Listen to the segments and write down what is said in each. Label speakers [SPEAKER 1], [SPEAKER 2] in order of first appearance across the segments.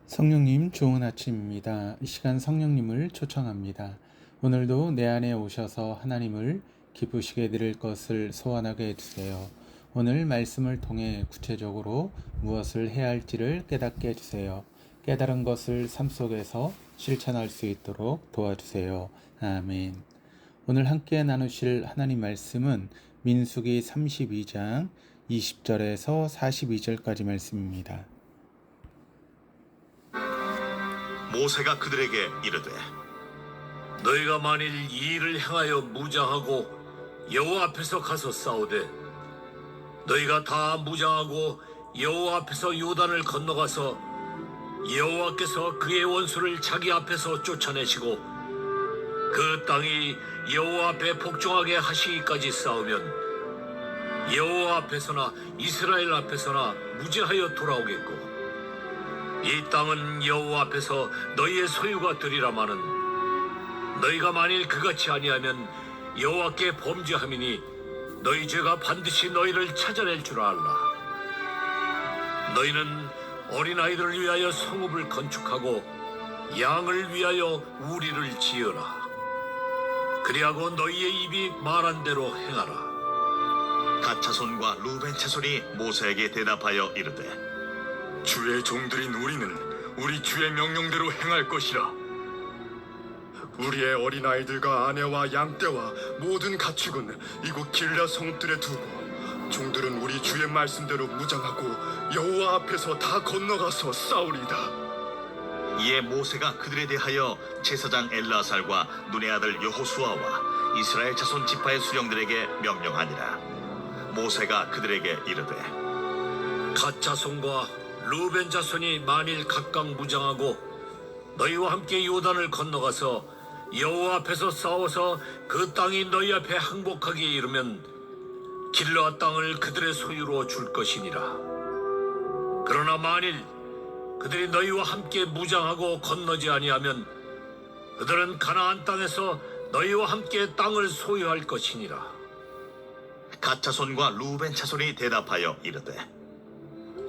[SPEAKER 1] 성령님 좋은 아침입니다. 이 시간 성령님을 초청합니다. 오늘도 내 안에 오셔서 하나님을 기쁘시게 드릴 것을 소원하게 해주세요. 오늘 말씀을 통해 구체적으로 무엇을 해야 할지를 깨닫게 해주세요. 깨달은 것을 삶 속에서 실천할 수 있도록 도와주세요. 아멘. 오늘 함께 나누실 하나님 말씀은 민수기 32장 20절에서 42절까지 말씀입니다.
[SPEAKER 2] 모세가 그들에게 이르되
[SPEAKER 3] 너희가 만일 이 일을 행하여 무장하고 여호와 앞에서 가서 싸우되 너희가 다 무장하고 여호와 앞에서 요단을 건너가서 여호와께서 그의 원수를 자기 앞에서 쫓아내시고 그 땅이 여호와 앞에 복종하게 하시기까지 싸우면 여호와 앞에서나 이스라엘 앞에서나 무죄하여 돌아오겠고 이 땅은 여호와 앞에서 너희의 소유가 되리라마는 너희가 만일 그같이 아니하면 여호와께 범죄함이니 너희 죄가 반드시 너희를 찾아낼 줄 알라. 너희는 어린아이들을 위하여 성읍을 건축하고 양을 위하여 우리를 지으라. 그리하고 너희의 입이 말한 대로 행하라.
[SPEAKER 2] 갓 자손과 루벤 자손이 모세에게 대답하여 이르되
[SPEAKER 4] 주의 종들인 우리는 우리 주의 명령대로 행할 것이라. 우리의 어린아이들과 아내와 양떼와 모든 가축은 이곳 길라 성읍들에 두고 종들은 우리 주의 말씀대로 무장하고 여호와 앞에서 다 건너가서 싸우리이다.
[SPEAKER 2] 이에 모세가 그들에 대하여 제사장 엘라살과 눈의 아들 여호수아와 이스라엘 자손 지파의 수령들에게 명령하니라. 모세가 그들에게 이르되
[SPEAKER 3] 갓 자손과 루벤 자손이 만일 각각 무장하고 너희와 함께 요단을 건너가서 여호와 앞에서 싸워서 그 땅이 너희 앞에 항복하기에 이르면 길르앗 땅을 그들의 소유로 줄 것이니라. 그러나 만일 그들이 너희와 함께 무장하고 건너지 아니하면 그들은 가나안 땅에서 너희와 함께 땅을 소유할 것이니라.
[SPEAKER 2] 갓 자손과 루벤 자손이 대답하여 이르되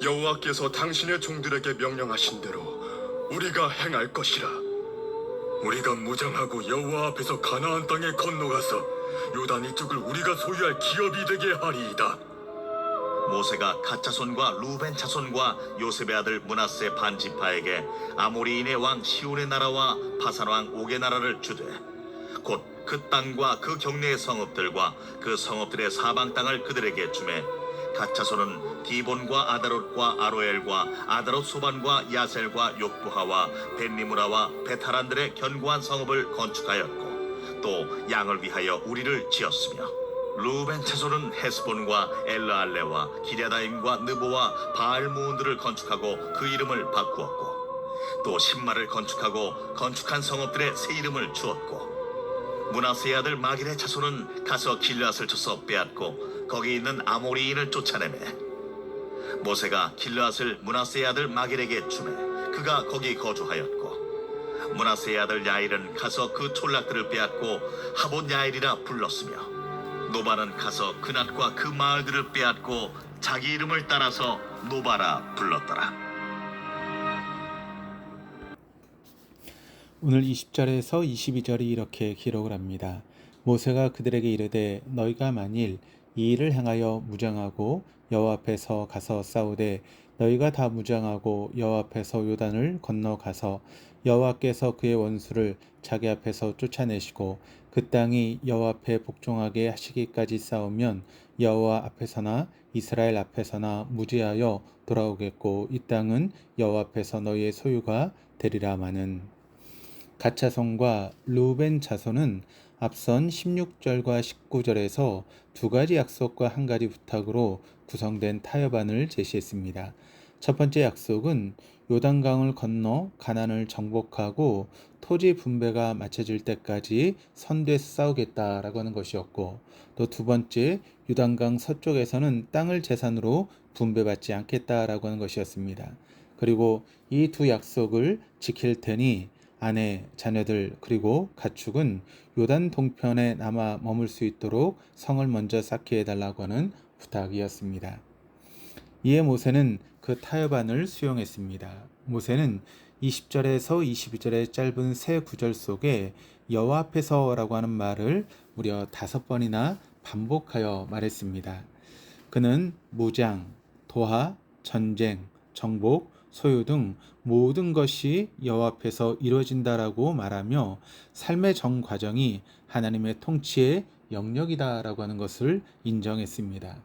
[SPEAKER 4] 여호와께서 당신의 종들에게 명령하신 대로 우리가 행할 것이라. 우리가 무장하고 여호와 앞에서 가나안 땅에 건너가서 요단 이쪽을 우리가 소유할 기업이 되게 하리이다.
[SPEAKER 2] 모세가 갓 자손과 루벤 자손과 요셉의 아들 므낫세 반 지파에게 아모리인의 왕 시온의 나라와 바산 왕 옥의 나라를 주되 곧 그 땅과 그 경내의 성읍들과 그 성읍들의 사방 땅을 그들에게 주매 갓 자손은 디본과 아다롯과 아로엘과 아다롯 소반과 야셀과 욕부하와 벤리무라와 베타란들의 견고한 성읍을 건축하였고 또 양을 위하여 우리를 지었으며 루벤 자손은 헤스본과 엘르알레와 기랴다임과 느보와 바알무온들을 건축하고 그 이름을 바꾸었고 또 신마를 건축하고 건축한 성읍들의 새 이름을 주었고 므낫세의 아들 마길의 자손은 가서 길르앗을 쳐서 빼앗고 거기 있는 아모리인을 쫓아내매 모세가 길르앗을 므낫세의 아들 마길에게 주매 그가 거기 거주하였고 므낫세의 아들 야일은 가서 그 촌락들을 빼앗고 하본 야일이라 불렀으며 노바는 가서 그낫과 그 마을들을 빼앗고 자기 이름을 따라서 노바라 불렀더라.
[SPEAKER 1] 오늘 20절에서 22절이 이렇게 기록을 합니다. 모세가 그들에게 이르되 너희가 만일 이 일을 행하여 무장하고 여호와 앞에서 가서 싸우되 너희가 다 무장하고 여호와 앞에서 요단을 건너가서 여호와께서 그의 원수를 자기 앞에서 쫓아내시고 그 땅이 여호와 앞에 복종하게 하시기까지 싸우면 여호와 앞에서나 이스라엘 앞에서나 무죄하여 돌아오겠고 이 땅은 여호와 앞에서 너희의 소유가 되리라마는 갓 자손과 루벤 자손은 앞선 16절과 19절에서 두 가지 약속과 한 가지 부탁으로 구성된 타협안을 제시했습니다. 첫 번째 약속은 요단강을 건너 가나안을 정복하고 토지 분배가 마쳐질 때까지 선대에서 싸우겠다라고 하는 것이었고 또 두 번째 요단강 서쪽에서는 땅을 재산으로 분배받지 않겠다라고 하는 것이었습니다. 그리고 이 두 약속을 지킬 테니 아내, 자녀들 그리고 가축은 요단 동편에 남아 머물 수 있도록 성을 먼저 쌓게 해달라고 하는 부탁이었습니다. 이에 모세는 그 그 타협안을 수용했습니다. 모세는 20절에서 22절의 짧은 세 구절 속에 여호와 앞에서라고 하는 말을 무려 5번이나 반복하여 말했습니다. 그는 무장, 도하, 전쟁, 정복, 소유 등 모든 것이 여호와 앞에서 이루어진다라고 말하며 삶의 전 과정이 하나님의 통치의 영역이다라고 하는 것을 인정했습니다.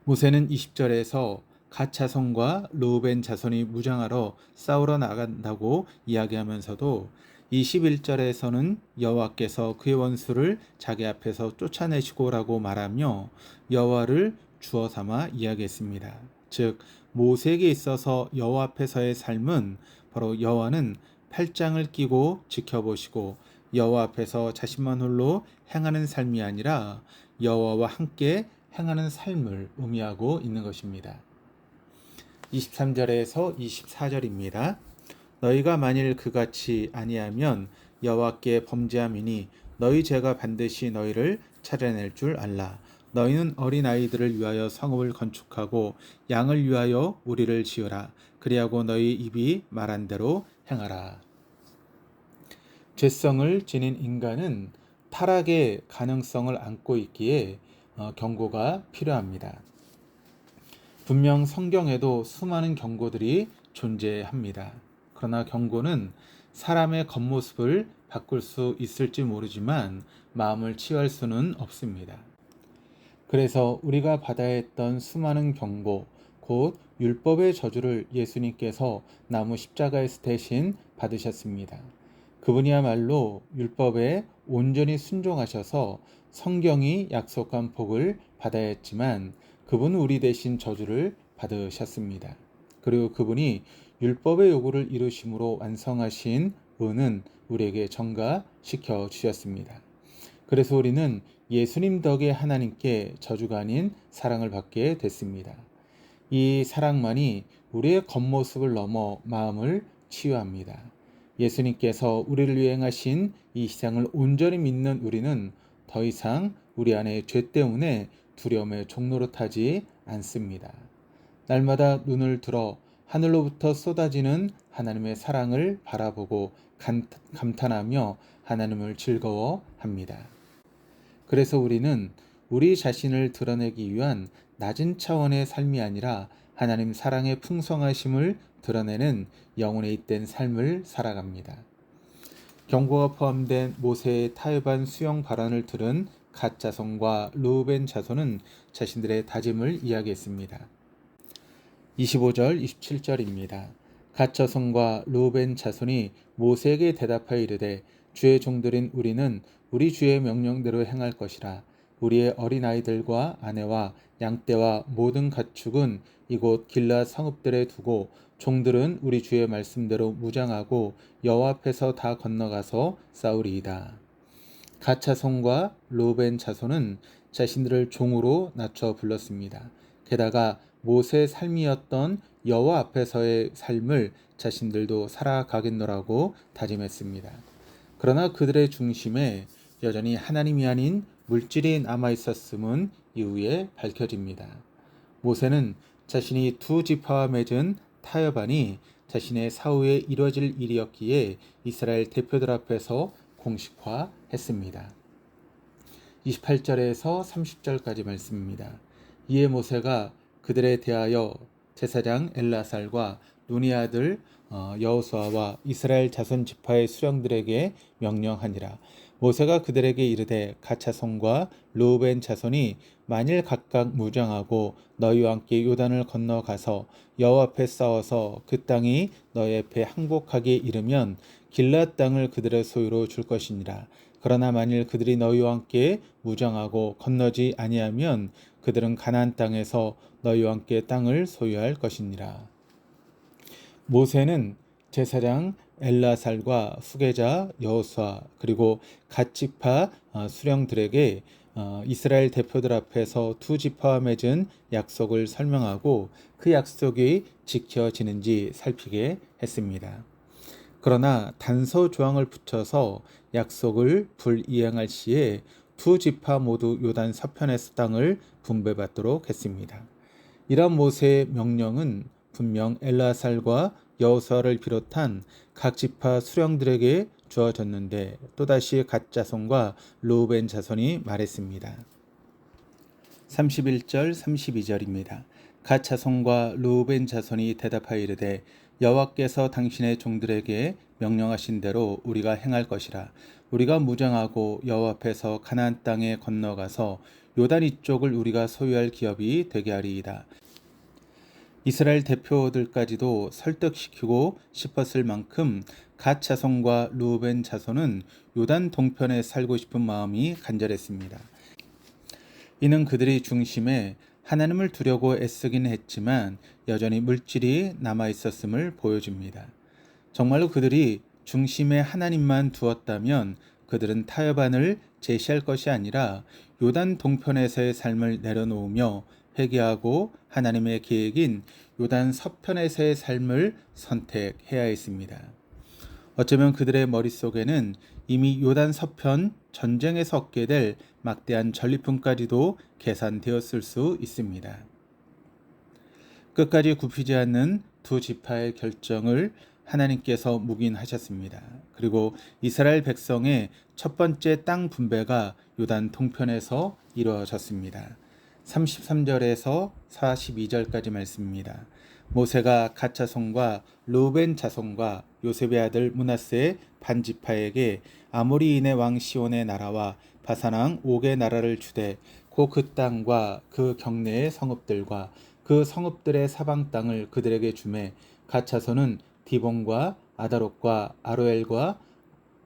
[SPEAKER 1] 모세는 20절에서 갓 자손과 르우벤 자손이 무장하러 싸우러 나간다고 이야기하면서도 21절에서는 여호와께서 그의 원수를 자기 앞에서 쫓아내시고라고 말하며 여호와를 주어 삼아 이야기했습니다. 즉 모세에게 있어서 여호와 앞에서의 삶은 바로 여호와는 팔짱을 끼고 지켜보시고 여호와 앞에서 자신만 홀로 행하는 삶이 아니라 여호와와 함께 행하는 삶을 의미하고 있는 것입니다. 23절에서 24절입니다. 너희가 만일 그같이 아니하면 여호와께 범죄함이니 너희 죄가 반드시 너희를 찾아낼 줄 알라. 너희는 어린아이들을 위하여 성읍을 건축하고 양을 위하여 우리를 지으라. 그리하고 너희 입이 말한 대로 행하라. 죄성을 지닌 인간은 타락의 가능성을 안고 있기에 경고가 필요합니다. 분명 성경에도 수많은 경고들이 존재합니다. 그러나 경고는 사람의 겉모습을 바꿀 수 있을지 모르지만 마음을 치유할 수는 없습니다. 그래서 우리가 받아야 했던 수많은 경고, 곧 율법의 저주를 예수님께서 나무 십자가에서 대신 받으셨습니다. 그분이야말로 율법에 온전히 순종하셔서 성경이 약속한 복을 받아야 했지만 그분은 우리 대신 저주를 받으셨습니다. 그리고 그분이 율법의 요구를 이루심으로 완성하신 은은 우리에게 전가시켜 주셨습니다. 그래서 우리는 예수님 덕에 하나님께 저주가 아닌 사랑을 받게 됐습니다. 이 사랑만이 우리의 겉모습을 넘어 마음을 치유합니다. 예수님께서 우리를 위해 행하신 이 희생을 온전히 믿는 우리는 더 이상 우리 안에 죄 때문에 두려움에 종노릇하지 않습니다. 날마다 눈을 들어 하늘로부터 쏟아지는 하나님의 사랑을 바라보고 감탄하며 하나님을 즐거워합니다. 그래서 우리는 우리 자신을 드러내기 위한 낮은 차원의 삶이 아니라 하나님 사랑의 풍성하심을 드러내는 영혼에 잇된 삶을 살아갑니다. 경고가 포함된 모세의 타협한 수용 발언을 들은 갓 자손과 르우벤 자손은 자신들의 다짐을 이야기했습니다. 25절, 27절입니다. 갓 자손과 르우벤 자손이 모세에게 대답하여 이르되 주의 종들인 우리는 우리 주의 명령대로 행할 것이라. 우리의 어린아이들과 아내와 양떼와 모든 가축은 이곳 길앗 성읍들에 두고 종들은 우리 주의 말씀대로 무장하고 여호와 앞에서 다 건너가서 싸우리이다. 갓 자손과 르우벤 자손은 자신들을 종으로 낮춰 불렀습니다. 게다가 모세의 삶이었던 여호와 앞에서의 삶을 자신들도 살아가겠노라고 다짐했습니다. 그러나 그들의 중심에 여전히 하나님이 아닌 물질이 남아있었음은 이후에 밝혀집니다. 모세는 자신이 두 지파와 맺은 타협안이 자신의 사후에 이루어질 일이었기에 이스라엘 대표들 앞에서 공식화했습니다. 28절에서 30절까지 말씀입니다. 이에 모세가 그들에 대하여 제사장 엘라살과 눈의 아들 여호수아와 이스라엘 자손 지파의 수령들에게 명령하니라. 모세가 그들에게 이르되 갓 자손과 르우벤 자손이 만일 각각 무장하고 너희와 함께 요단을 건너가서 여호와 앞에 싸워서 그 땅이 너희 앞에 항복하게 이르면 길앗 땅을 그들의 소유로 줄 것이니라. 그러나 만일 그들이 너희와 함께 무장하고 건너지 아니하면 그들은 가나안 땅에서 너희와 함께 땅을 소유할 것이니라. 모세는 제사장 엘라살과 후계자 여호수아 그리고 갓 지파 수령들에게 이스라엘 대표들 앞에서 두 지파와 맺은 약속을 설명하고 그 약속이 지켜지는지 살피게 했습니다. 그러나 단서 조항을 붙여서 약속을 불이행할 시에 두 지파 모두 요단 서편에서 땅을 분배받도록 했습니다. 이런 모세의 명령은 분명 엘라살과 여호수아를 비롯한 각 지파 수령들에게 주어졌는데 또다시 갓 자손과 르우벤 자손이 말했습니다. 31절 32절입니다. 갓 자손과 르우벤 자손이 대답하여 이르되 여호와께서 당신의 종들에게 명령하신 대로 우리가 행할 것이라. 우리가 무장하고 여호와 앞에서 가나안 땅에 건너가서 요단 이쪽을 우리가 소유할 기업이 되게 하리이다. 이스라엘 대표들까지도 설득시키고 싶었을 만큼 갓 자손과 르우벤 자손은 요단 동편에 살고 싶은 마음이 간절했습니다. 이는 그들이 중심에 하나님을 두려고 애쓰긴 했지만 여전히 물질이 남아있었음을 보여줍니다. 정말로 그들이 중심에 하나님만 두었다면 그들은 타협안을 제시할 것이 아니라 요단 동편에서의 삶을 내려놓으며 회개하고 하나님의 계획인 요단 서편에서의 삶을 선택해야 했습니다. 어쩌면 그들의 머릿속에는 이미 요단 서편 전쟁에서 얻게 될 막대한 전리품까지도 계산되었을 수 있습니다. 끝까지 굽히지 않는 두 지파의 결정을 하나님께서 묵인하셨습니다. 그리고 이스라엘 백성의 첫 번째 땅 분배가 요단 동편에서 이루어졌습니다. 33절에서 42절까지 말씀입니다. 모세가 갓 자손과 르우벤 자손과 요셉의 아들 므낫세의 반지파에게 아모리인의 왕 시온의 나라와 바산 왕 옥의 나라를 주되 곧 그 땅과 그 경내의 성읍들과 그 성읍들의 사방 땅을 그들에게 주매 갓 자손은 디본과 아다롯과 아로엘과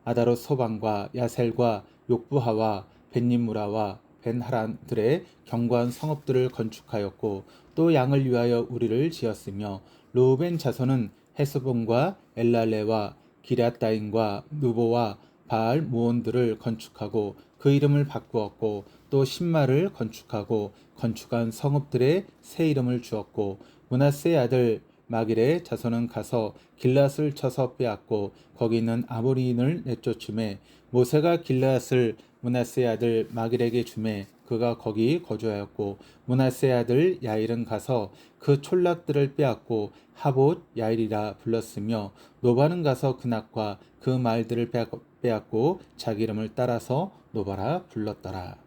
[SPEAKER 1] 아다롯 소방과 야셀과 욕부하와 벤님무라와 벤하란들의 견고한 성읍들을 건축하였고 또 양을 위하여 우리를 지었으며 르우벤 자손은 헤스본과 엘랄레와 기럇다임과 누보와 바알 무온들을 건축하고 그 이름을 바꾸었고 또 신마를 건축하고 건축한 성읍들의 새 이름을 주었고 므낫세의 아들 마길의 자손은 가서 길앗을 쳐서 빼앗고 거기 있는 아모리인을 내쫓음에 모세가 길앗을 므낫세의 아들 마길에게 주매 그가 거기 거주하였고 므낫세의 아들 야일은 가서 그 촌락들을 빼앗고 하봇 야일이라 불렀으며 노바는 가서 그낙과 그 말들을 빼앗고 자기 이름을 따라서 노바라 불렀더라.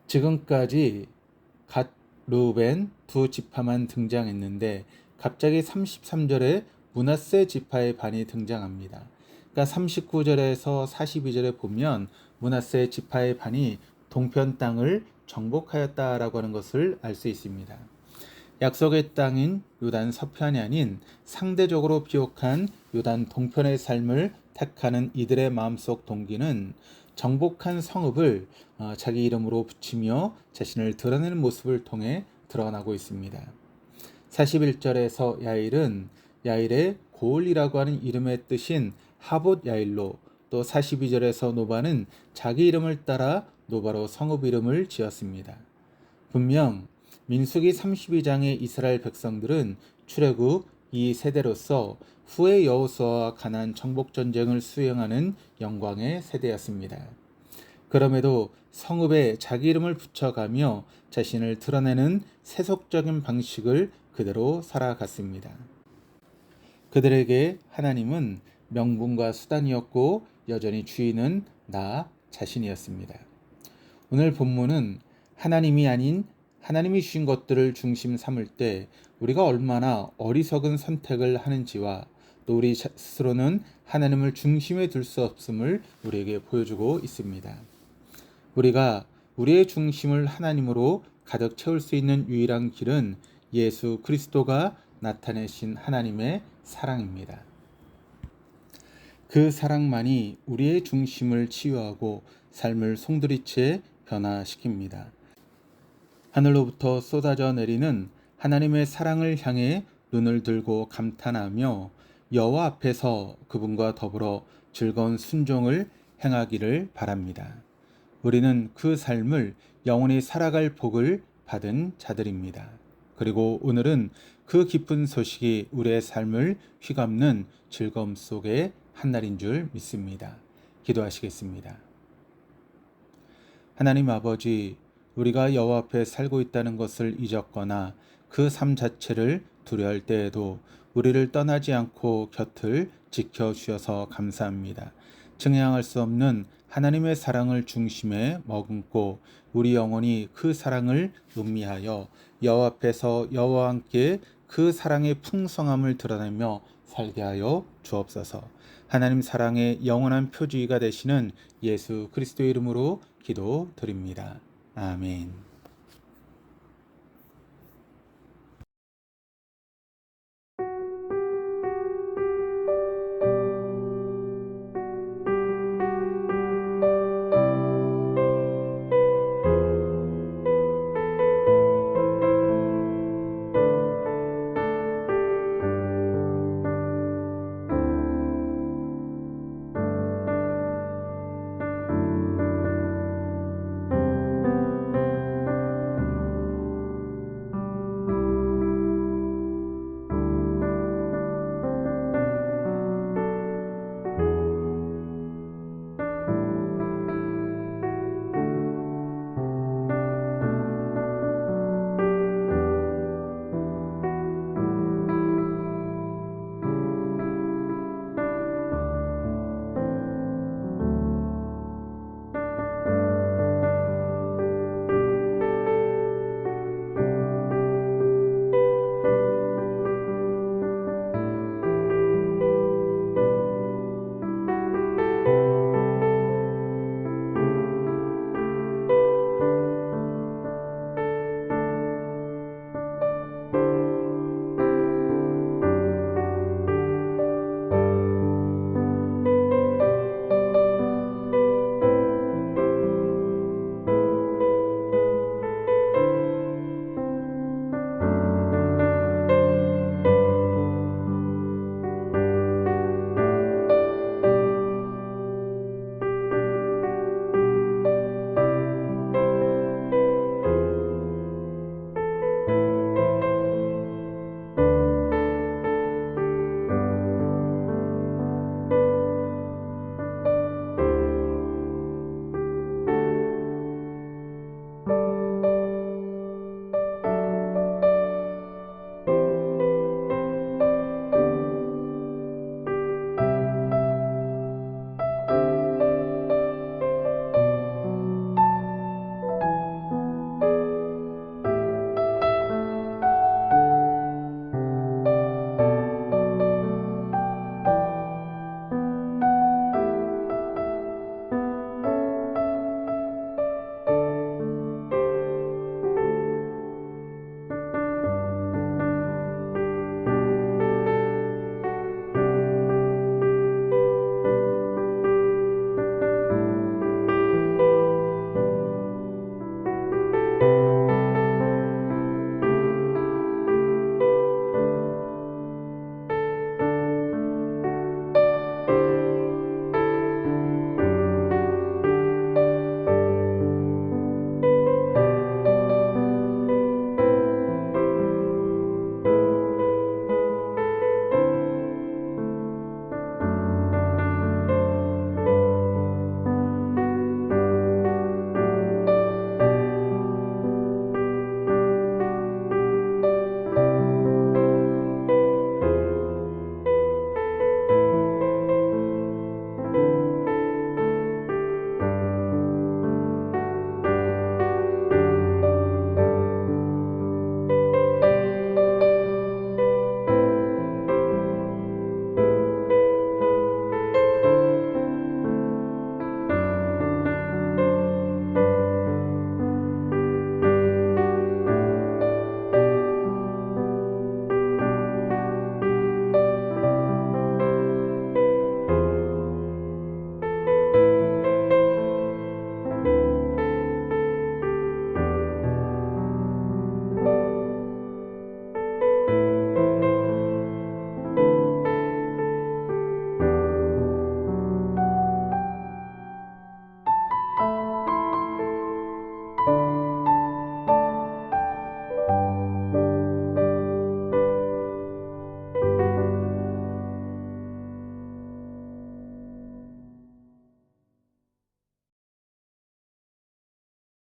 [SPEAKER 1] 지금까지 갓 르우벤 두 지파만 등장했는데 갑자기 33절에 므낫세 지파의 반이 등장합니다. 그러니까 39절에서 42절에 보면 므낫세 지파의 반이 동편 땅을 정복하였다라고 하는 것을 알 수 있습니다. 약속의 땅인 요단 서편이 아닌 상대적으로 비옥한 요단 동편의 삶을 택하는 이들의 마음속 동기는 정복한 성읍을 자기 이름으로 붙이며 자신을 드러내는 모습을 통해 드러나고 있습니다. 41절에서 야일은 야일의 고을이라고 하는 이름의 뜻인 하봇 야일로, 또 42절에서 노바는 자기 이름을 따라 노바로 성읍 이름을 지었습니다. 분명 민수기 32장의 이스라엘 백성들은 출애굽 2세대로서 후에 여호수아와 가나안 정복 전쟁을 수행하는 영광의 세대였습니다. 그럼에도 성읍에 자기 이름을 붙여가며 자신을 드러내는 세속적인 방식을 그대로 살아갔습니다. 그들에게 하나님은 명분과 수단이었고 여전히 주인은 나 자신이었습니다. 오늘 본문은 하나님이 아닌 하나님이 주신 것들을 중심 삼을 때 우리가 얼마나 어리석은 선택을 하는지와 또 우리 스스로는 하나님을 중심에 둘 수 없음을 우리에게 보여주고 있습니다. 우리가 우리의 중심을 하나님으로 가득 채울 수 있는 유일한 길은 예수 그리스도가 나타내신 하나님의 사랑입니다. 그 사랑만이 우리의 중심을 치유하고 삶을 송두리째 변화시킵니다. 하늘로부터 쏟아져 내리는 하나님의 사랑을 향해 눈을 들고 감탄하며 여호와 앞에서 그분과 더불어 즐거운 순종을 행하기를 바랍니다. 우리는 그 삶을 영원히 살아갈 복을 받은 자들입니다. 그리고 오늘은 그 기쁜 소식이 우리의 삶을 휘감는 즐거움 속의 한날인 줄 믿습니다. 기도하시겠습니다. 하나님 아버지, 우리가 여호와 앞에 살고 있다는 것을 잊었거나 그 삶 자체를 두려워할 때에도 우리를 떠나지 않고 곁을 지켜주셔서 감사합니다. 증량할 수 없는 하나님의 사랑을 중심에 머금고 우리 영혼이 그 사랑을 음미하여 여호와 앞에서 여호와와 함께 그 사랑의 풍성함을 드러내며 살게 하여 주옵소서. 하나님 사랑의 영원한 표지가 되시는 예수 그리스도의 이름으로 기도드립니다. 아멘.